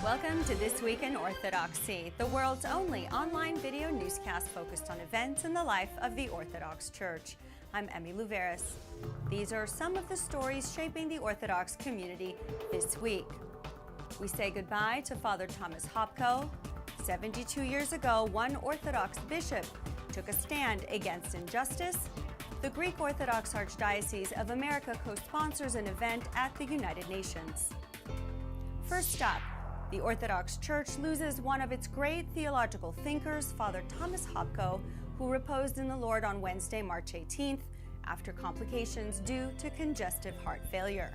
Welcome to This Week in Orthodoxy, the world's only online video newscast focused on events in the life of the Orthodox Church. I'm Emmy Louveris. These are some of the stories shaping the Orthodox community this week. We say goodbye to Father Thomas Hopko. 72 years ago, one Orthodox bishop took a stand against injustice. The Greek Orthodox Archdiocese of America co-sponsors an event at the United Nations. First up, the Orthodox Church loses one of its great theological thinkers, Father Thomas Hopko, who reposed in the Lord on Wednesday, March 18th, after complications due to congestive heart failure.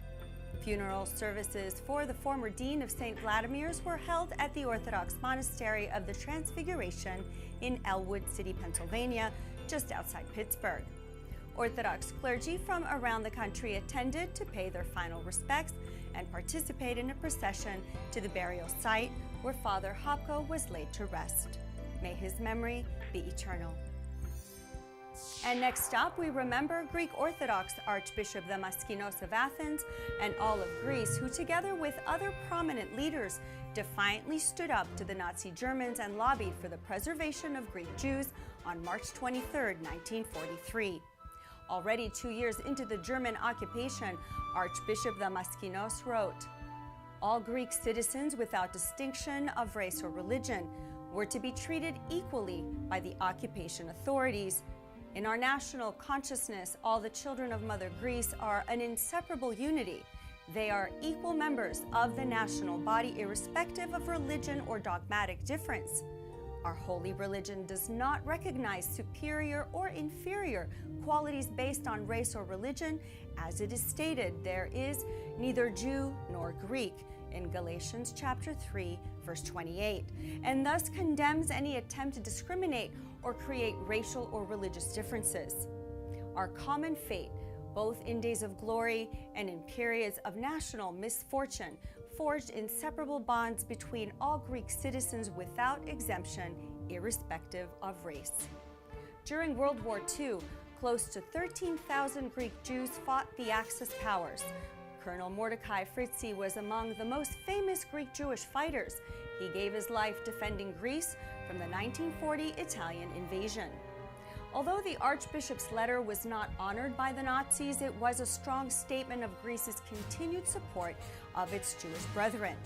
Funeral services for the former dean of St. Vladimir's were held at the Orthodox Monastery of the Transfiguration in Elwood City, Pennsylvania, just outside Pittsburgh. Orthodox clergy from around the country attended to pay their final respects and participate in a procession to the burial site where Father Hopko was laid to rest. May his memory be eternal. And next up, we remember Greek Orthodox Archbishop Damaskinos of Athens and all of Greece, who together with other prominent leaders defiantly stood up to the Nazi Germans and lobbied for the preservation of Greek Jews on March 23, 1943. Already 2 years into the German occupation, Archbishop Damaskinos wrote, "All Greek citizens without distinction of race or religion were to be treated equally by the occupation authorities. In our national consciousness, all the children of Mother Greece are an inseparable unity. They are equal members of the national body, irrespective of religion or dogmatic difference. Our holy religion does not recognize superior or inferior qualities based on race or religion. As it is stated, there is neither Jew nor Greek in Galatians chapter 3, verse 28, and thus condemns any attempt to discriminate or create racial or religious differences. Our common fate, both in days of glory and in periods of national misfortune, forged inseparable bonds between all Greek citizens without exemption, irrespective of race." During World War II, close to 13,000 Greek Jews fought the Axis powers. Colonel Mordecai Fritzi was among the most famous Greek Jewish fighters. He gave his life defending Greece from the 1940 Italian invasion. Although the Archbishop's letter was not honored by the Nazis, it was a strong statement of Greece's continued support of its Jewish brethren.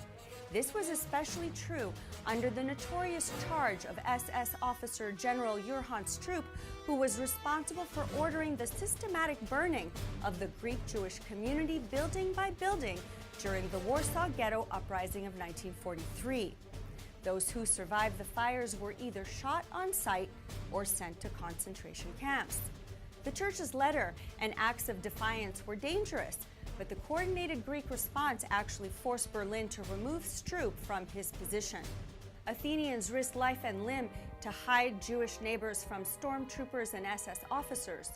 This was especially true under the notorious charge of SS officer General Johann Stroop, who was responsible for ordering the systematic burning of the Greek Jewish community building by building during the Warsaw Ghetto Uprising of 1943. Those who survived the fires were either shot on sight or sent to concentration camps. The Church's letter and acts of defiance were dangerous, but the coordinated Greek response actually forced Berlin to remove Stroop from his position. Athenians risked life and limb to hide Jewish neighbors from stormtroopers and SS officers.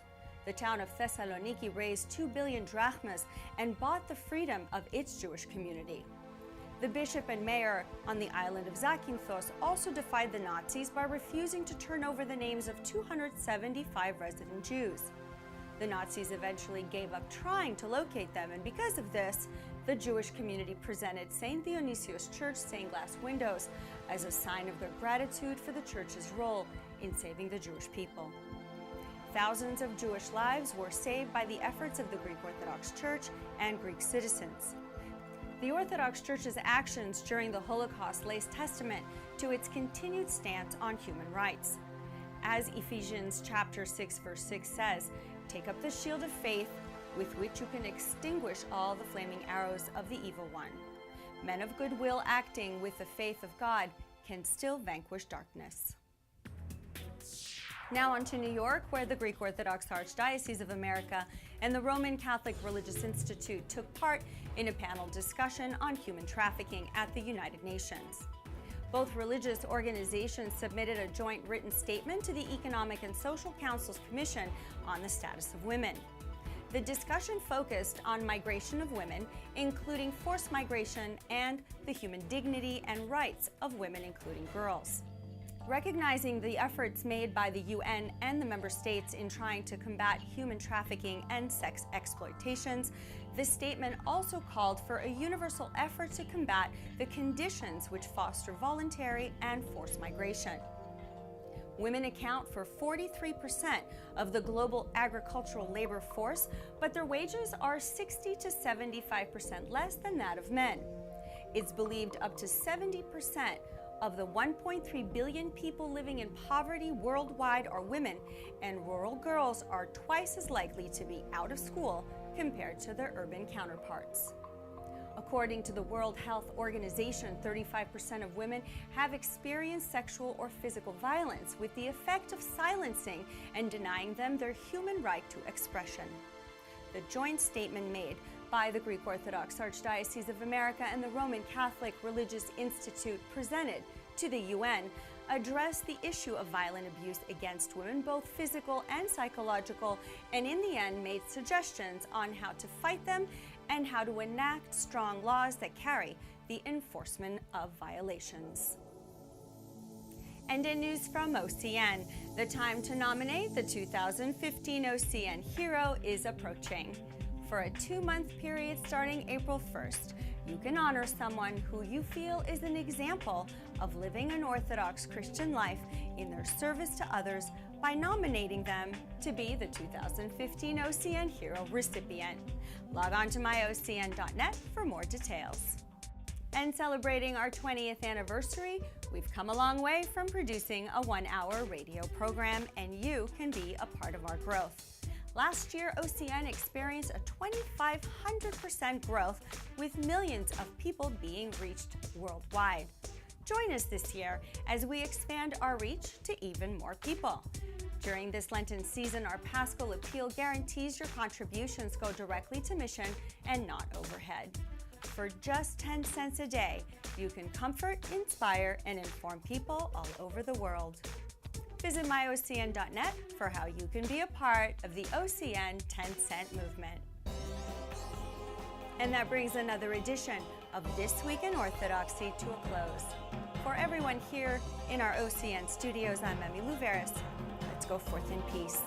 The town of Thessaloniki raised 2 billion drachmas and bought the freedom of its Jewish community. The bishop and mayor on the island of Zakynthos also defied the Nazis by refusing to turn over the names of 275 resident Jews. The Nazis eventually gave up trying to locate them, and because of this, the Jewish community presented St. Dionysius Church stained glass windows as a sign of their gratitude for the Church's role in saving the Jewish people. Thousands of Jewish lives were saved by the efforts of the Greek Orthodox Church and Greek citizens. The Orthodox Church's actions during the Holocaust lays testament to its continued stance on human rights. As Ephesians chapter 6, verse 6 says, "Take up the shield of faith with which you can extinguish all the flaming arrows of the evil one." Men of goodwill acting with the faith of God can still vanquish darkness. Now on to New York, where the Greek Orthodox Archdiocese of America and the Roman Catholic Religious Institute took part in a panel discussion on human trafficking at the United Nations. Both religious organizations submitted a joint written statement to the Economic and Social Council's Commission on the Status of Women. The discussion focused on migration of women, including forced migration, and the human dignity and rights of women, including girls. Recognizing the efforts made by the UN and the member states in trying to combat human trafficking and sex exploitations, this statement also called for a universal effort to combat the conditions which foster voluntary and forced migration. Women account for 43% of the global agricultural labor force, but their wages are 60 to 75% less than that of men. It's believed up to 70% of the 1.3 billion people living in poverty worldwide are women, and rural girls are twice as likely to be out of school compared to their urban counterparts. According to the World Health Organization, 35% of women have experienced sexual or physical violence, with the effect of silencing and denying them their human right to expression. The joint statement made by the Greek Orthodox Archdiocese of America and the Roman Catholic Religious Institute presented to the UN addressed the issue of violent abuse against women, both physical and psychological, and in the end made suggestions on how to fight them and how to enact strong laws that carry the enforcement of violations. And in news from OCN, the time to nominate the 2015 OCN Hero is approaching. For a 2-month period starting April 1st, you can honor someone who you feel is an example of living an Orthodox Christian life in their service to others by nominating them to be the 2015 OCN Hero recipient. Log on to myocn.net for more details. And celebrating our 20th anniversary, we've come a long way from producing a 1-hour radio program, and you can be a part of our growth. Last year, OCN experienced a 2,500% growth, with millions of people being reached worldwide. Join us this year as we expand our reach to even more people. During this Lenten season, our Paschal Appeal guarantees your contributions go directly to mission and not overhead. For just 10 cents a day, you can comfort, inspire, and inform people all over the world. Visit myocn.net for how you can be a part of the OCN 10-cent movement. And that brings another edition of This Week in Orthodoxy to a close. For everyone here in our OCN studios, I'm Emmy Louveris. Let's go forth in peace.